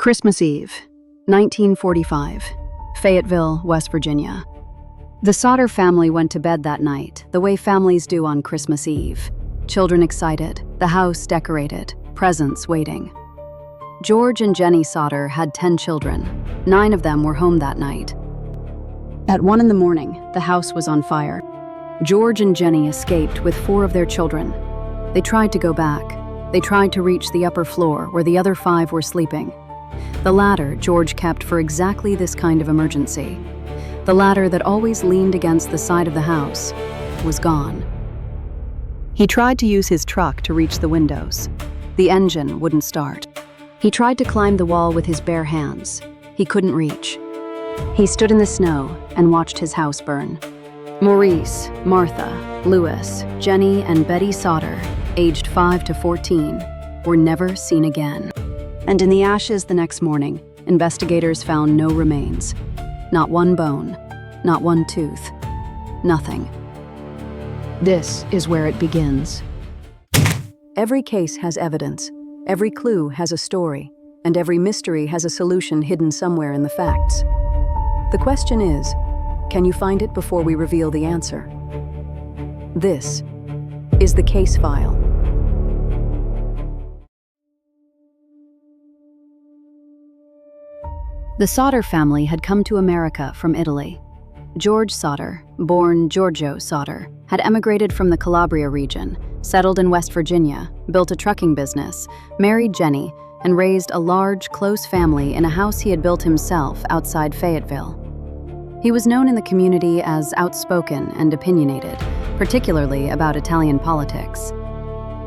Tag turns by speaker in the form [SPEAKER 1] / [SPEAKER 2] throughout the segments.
[SPEAKER 1] Christmas Eve, 1945, Fayetteville, West Virginia. The Sodder family went to bed that night, the way families do on Christmas Eve. Children excited, the house decorated, presents waiting. George and Jenny Sodder had 10 children. 9 of them were home that night. At 1 a.m, the house was on fire. George and Jenny escaped with 4 of their children. They tried to go back. They tried to reach the upper floor where the other 5 were sleeping. The ladder George kept for exactly this kind of emergency. The ladder that always leaned against the side of the house was gone. He tried to use his truck to reach the windows. The engine wouldn't start. He tried to climb the wall with his bare hands. He couldn't reach. He stood in the snow and watched his house burn. Maurice, Martha, Louis, Jenny, and Betty Sodder, aged 5 to 14, were never seen again. And in the ashes the next morning, investigators found no remains. Not one bone, not one tooth, nothing. This is where it begins. Every case has evidence, every clue has a story, and every mystery has a solution hidden somewhere in the facts. The question is, can you find it before we reveal the answer? This is the case file. The Sodder family had come to America from Italy. George Sodder, born Giorgio Sodder, had emigrated from the Calabria region, settled in West Virginia, built a trucking business, married Jenny, and raised a large, close family in a house he had built himself outside Fayetteville. He was known in the community as outspoken and opinionated, particularly about Italian politics.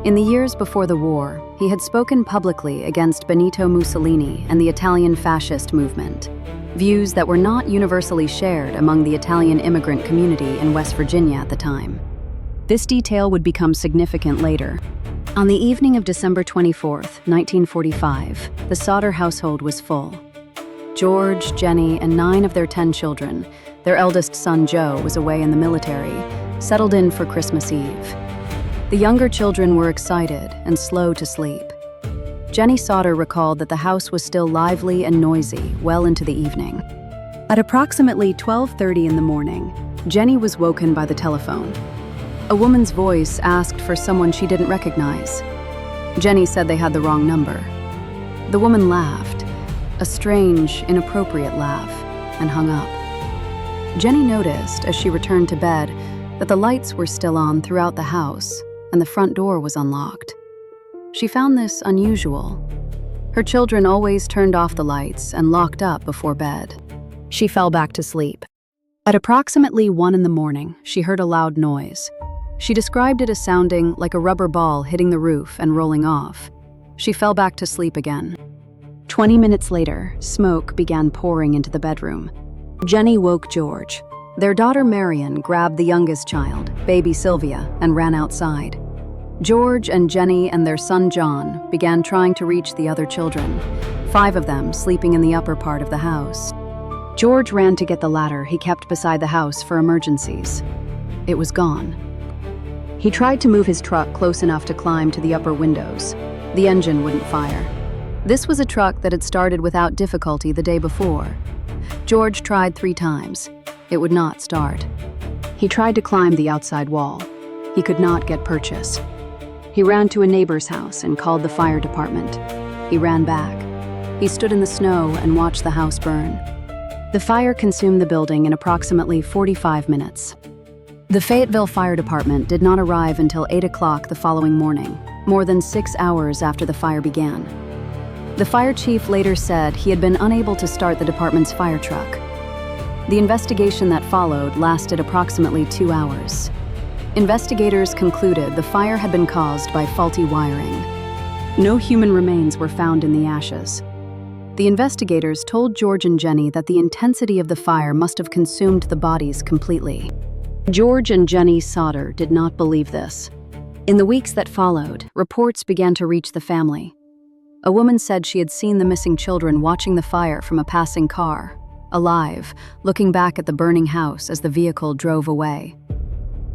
[SPEAKER 1] In the years before the war, he had spoken publicly against Benito Mussolini and the Italian fascist movement, views that were not universally shared among the Italian immigrant community in West Virginia at the time. This detail would become significant later. On the evening of December 24, 1945, the Sodder household was full. George, Jenny, and 9 of their 10 children, their eldest son Joe was away in the military, settled in for Christmas Eve. The younger children were excited and slow to sleep. Jenny Sodder recalled that the house was still lively and noisy well into the evening. At approximately 12:30 in the morning, Jenny was woken by the telephone. A woman's voice asked for someone she didn't recognize. Jenny said they had the wrong number. The woman laughed, a strange, inappropriate laugh, and hung up. Jenny noticed, as she returned to bed, that the lights were still on throughout the house, and the front door was unlocked. She found this unusual. Her children always turned off the lights and locked up before bed. She fell back to sleep. At approximately 1 a.m, she heard a loud noise. She described it as sounding like a rubber ball hitting the roof and rolling off. She fell back to sleep again. 20 minutes later, smoke began pouring into the bedroom. Jenny woke George. Their daughter Marion grabbed the youngest child, baby Sylvia, and ran outside. George and Jenny and their son John began trying to reach the other children, 5 of them sleeping in the upper part of the house. George ran to get the ladder he kept beside the house for emergencies. It was gone. He tried to move his truck close enough to climb to the upper windows. The engine wouldn't fire. This was a truck that had started without difficulty the day before. George tried 3 times. It would not start. He tried to climb the outside wall. He could not get purchase. He ran to a neighbor's house and called the fire department. He ran back. He stood in the snow and watched the house burn. The fire consumed the building in approximately 45 minutes. The Fayetteville Fire Department did not arrive until 8 o'clock the following morning, more than 6 hours after the fire began. The fire chief later said he had been unable to start the department's fire truck. The investigation that followed lasted approximately 2 hours. Investigators concluded the fire had been caused by faulty wiring. No human remains were found in the ashes. The investigators told George and Jenny that the intensity of the fire must have consumed the bodies completely. George and Jenny Sodder did not believe this. In the weeks that followed, reports began to reach the family. A woman said she had seen the missing children watching the fire from a passing car, alive, looking back at the burning house as the vehicle drove away.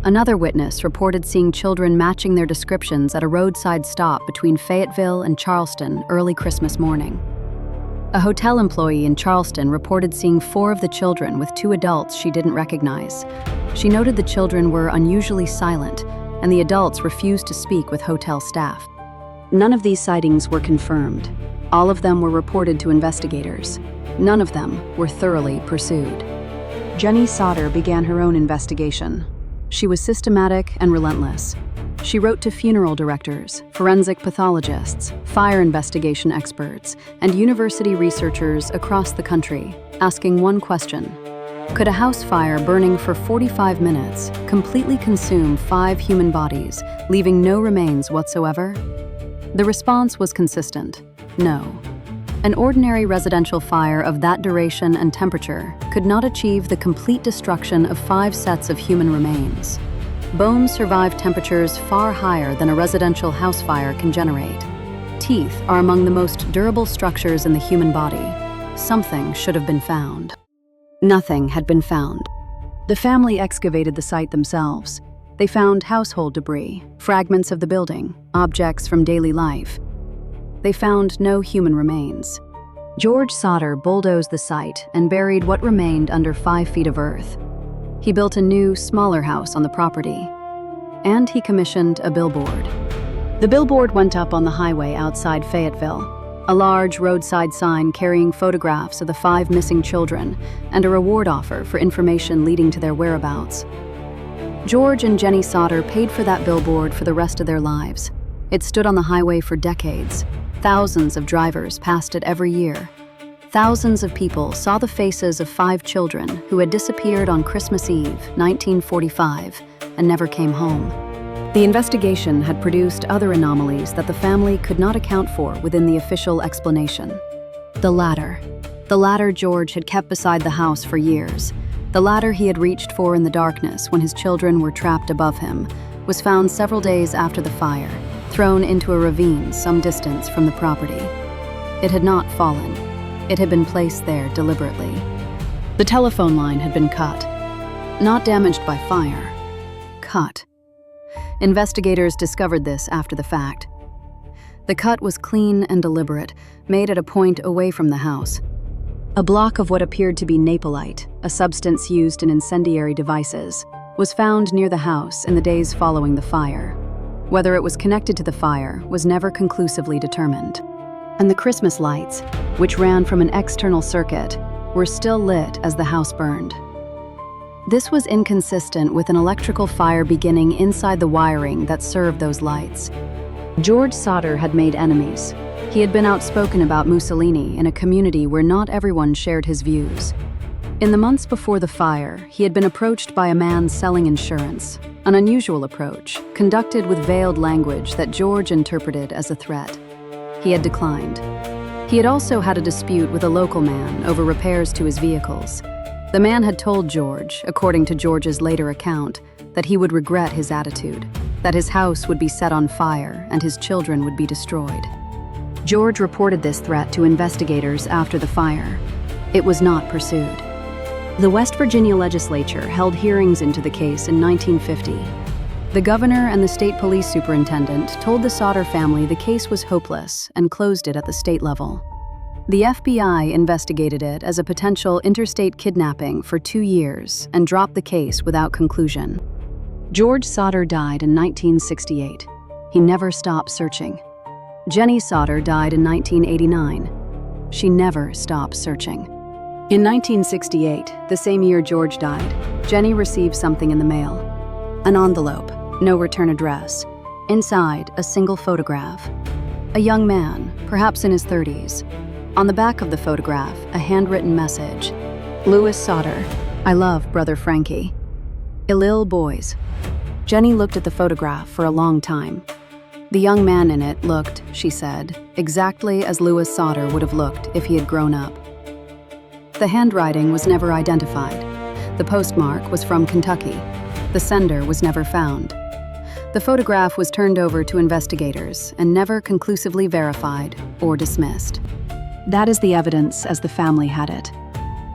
[SPEAKER 1] Another witness reported seeing children matching their descriptions at a roadside stop between Fayetteville and Charleston early Christmas morning. A hotel employee in Charleston reported seeing 4 of the children with 2 adults she didn't recognize. She noted the children were unusually silent, and the adults refused to speak with hotel staff. None of these sightings were confirmed. All of them were reported to investigators. None of them were thoroughly pursued. Jenny Sodder began her own investigation. She was systematic and relentless. She wrote to funeral directors, forensic pathologists, fire investigation experts, and university researchers across the country, asking one question: could a house fire burning for 45 minutes completely consume 5 human bodies, leaving no remains whatsoever? The response was consistent: no. An ordinary residential fire of that duration and temperature could not achieve the complete destruction of 5 sets of human remains. Bones survive temperatures far higher than a residential house fire can generate. Teeth are among the most durable structures in the human body. Something should have been found. Nothing had been found. The family excavated the site themselves. They found household debris, fragments of the building, objects from daily life. They found no human remains. George Sodder bulldozed the site and buried what remained under 5 feet of earth. He built a new, smaller house on the property. And he commissioned a billboard. The billboard went up on the highway outside Fayetteville, a large roadside sign carrying photographs of the 5 missing children and a reward offer for information leading to their whereabouts. George and Jenny Sodder paid for that billboard for the rest of their lives. It stood on the highway for decades. Thousands of drivers passed it every year. Thousands of people saw the faces of 5 children who had disappeared on Christmas Eve, 1945, and never came home. The investigation had produced other anomalies that the family could not account for within the official explanation. The ladder George had kept beside the house for years, the ladder he had reached for in the darkness when his children were trapped above him, was found several days after the fire, thrown into a ravine some distance from the property. It had not fallen. It had been placed there deliberately. The telephone line had been cut. Not damaged by fire. Cut. Investigators discovered this after the fact. The cut was clean and deliberate, made at a point away from the house. A block of what appeared to be napalite, a substance used in incendiary devices, was found near the house in the days following the fire. Whether it was connected to the fire was never conclusively determined. And the Christmas lights, which ran from an external circuit, were still lit as the house burned. This was inconsistent with an electrical fire beginning inside the wiring that served those lights. George Sodder had made enemies. He had been outspoken about Mussolini in a community where not everyone shared his views. In the months before the fire, he had been approached by a man selling insurance, an unusual approach, conducted with veiled language that George interpreted as a threat. He had declined. He had also had a dispute with a local man over repairs to his vehicles. The man had told George, according to George's later account, that he would regret his attitude, that his house would be set on fire and his children would be destroyed. George reported this threat to investigators after the fire. It was not pursued. The West Virginia legislature held hearings into the case in 1950. The governor and the state police superintendent told the Sodder family the case was hopeless and closed it at the state level. The FBI investigated it as a potential interstate kidnapping for 2 years and dropped the case without conclusion. George Sodder died in 1968. He never stopped searching. Jenny Sodder died in 1989. She never stopped searching. In 1968, the same year George died, Jenny received something in the mail. An envelope, no return address. Inside, a single photograph. A young man, perhaps in his 30s. On the back of the photograph, a handwritten message. Louis Sodder, I love Brother Frankie. Illil boys. Jenny looked at the photograph for a long time. The young man in it looked, she said, exactly as Louis Sodder would have looked if he had grown up. The handwriting was never identified. The postmark was from Kentucky. The sender was never found. The photograph was turned over to investigators and never conclusively verified or dismissed. That is the evidence as the family had it.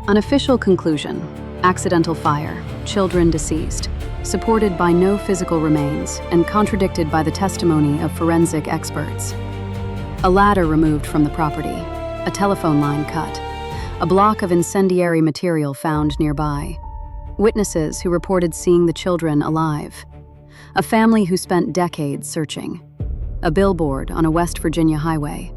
[SPEAKER 1] An official conclusion: accidental fire, children deceased, supported by no physical remains and contradicted by the testimony of forensic experts. A ladder removed from the property. a telephone line cut, a block of incendiary material found nearby, witnesses who reported seeing the children alive, a family who spent decades searching, a billboard on a West Virginia highway,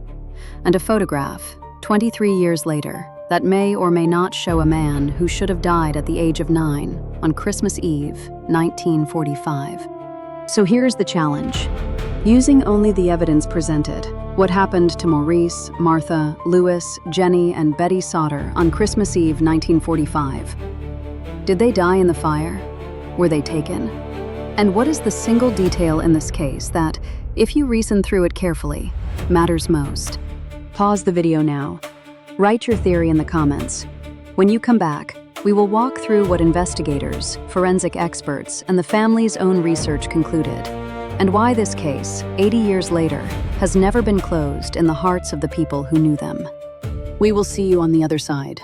[SPEAKER 1] and a photograph, 23 years later, that may or may not show a man who should have died at the age of 9 on Christmas Eve, 1945. So here's the challenge. Using only the evidence presented, what happened to Maurice, Martha, Louis, Jenny, and Betty Sauter on Christmas Eve, 1945? Did they die in the fire? Were they taken? And what is the single detail in this case that, if you reason through it carefully, matters most? Pause the video now. Write your theory in the comments. When you come back, we will walk through what investigators, forensic experts, and the family's own research concluded, and why this case, 80 years later, has never been closed in the hearts of the people who knew them. We will see you on the other side.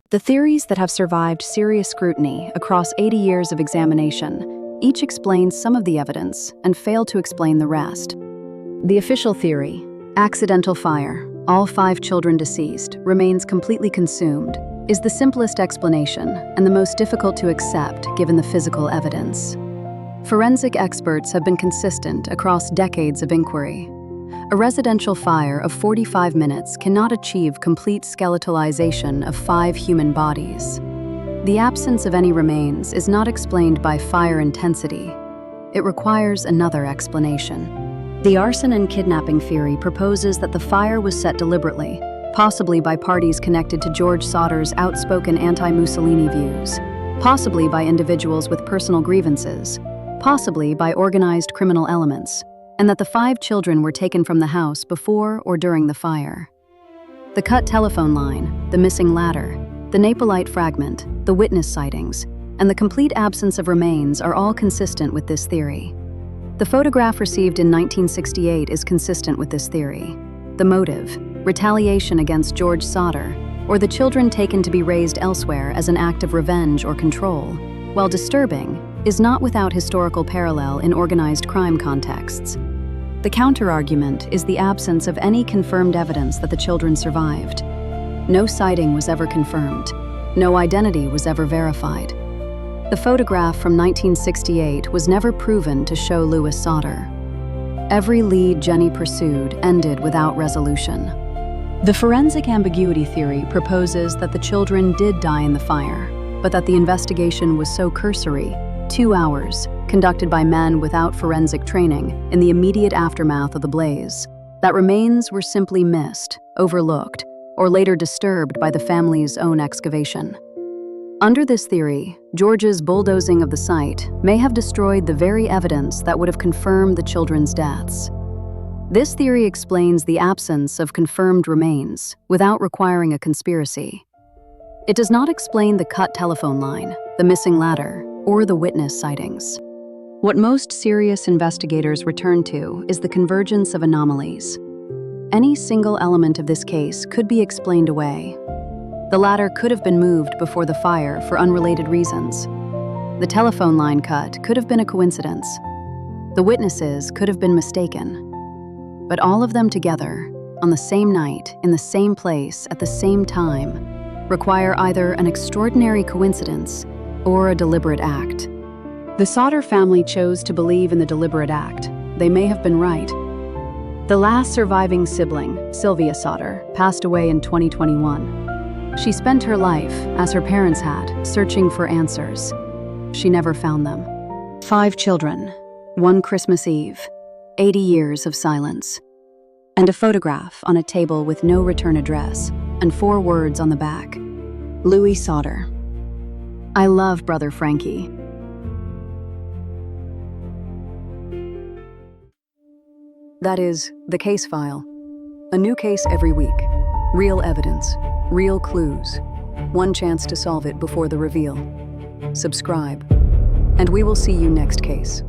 [SPEAKER 1] The theories that have survived serious scrutiny across 80 years of examination each explain some of the evidence and fail to explain the rest. The official theory, accidental fire, all 5 children deceased, remains completely consumed, is the simplest explanation and the most difficult to accept given the physical evidence. Forensic experts have been consistent across decades of inquiry. A residential fire of 45 minutes cannot achieve complete skeletalization of 5 human bodies. The absence of any remains is not explained by fire intensity. It requires another explanation. The arson and kidnapping theory proposes that the fire was set deliberately, possibly by parties connected to George Sauter's outspoken anti-Mussolini views, possibly by individuals with personal grievances, possibly by organized criminal elements, and that the 5 children were taken from the house before or during the fire. The cut telephone line, the missing ladder, the Napolite fragment, the witness sightings, and the complete absence of remains are all consistent with this theory. The photograph received in 1968 is consistent with this theory. The motive, retaliation against George Sauter, or the children taken to be raised elsewhere as an act of revenge or control, while disturbing, is not without historical parallel in organized crime contexts. The counter-argument is the absence of any confirmed evidence that the children survived. No sighting was ever confirmed. No identity was ever verified. The photograph from 1968 was never proven to show Louis Sauter. Every lead Jenny pursued ended without resolution. The forensic ambiguity theory proposes that the children did die in the fire, but that the investigation was so cursory, 2 hours, conducted by men without forensic training in the immediate aftermath of the blaze, that remains were simply missed, overlooked, or later disturbed by the family's own excavation. Under this theory, George's bulldozing of the site may have destroyed the very evidence that would have confirmed the children's deaths. This theory explains the absence of confirmed remains without requiring a conspiracy. It does not explain the cut telephone line, the missing ladder, or the witness sightings. What most serious investigators return to is the convergence of anomalies. Any single element of this case could be explained away. The ladder could have been moved before the fire for unrelated reasons. The telephone line cut could have been a coincidence. The witnesses could have been mistaken. But all of them together, on the same night, in the same place, at the same time, require either an extraordinary coincidence or a deliberate act. The Sauter family chose to believe in the deliberate act. They may have been right. The last surviving sibling, Sylvia Sauter, passed away in 2021. She spent her life, as her parents had, searching for answers. She never found them. 5 children, 1 Christmas Eve, 80 years of silence, and a photograph on a table with no return address and 4 words on the back. Louis Sauter. I love Brother Frankie. That is, the case file. A new case every week. Real evidence, real clues. One chance to solve it before the reveal. Subscribe, and we will see you next case.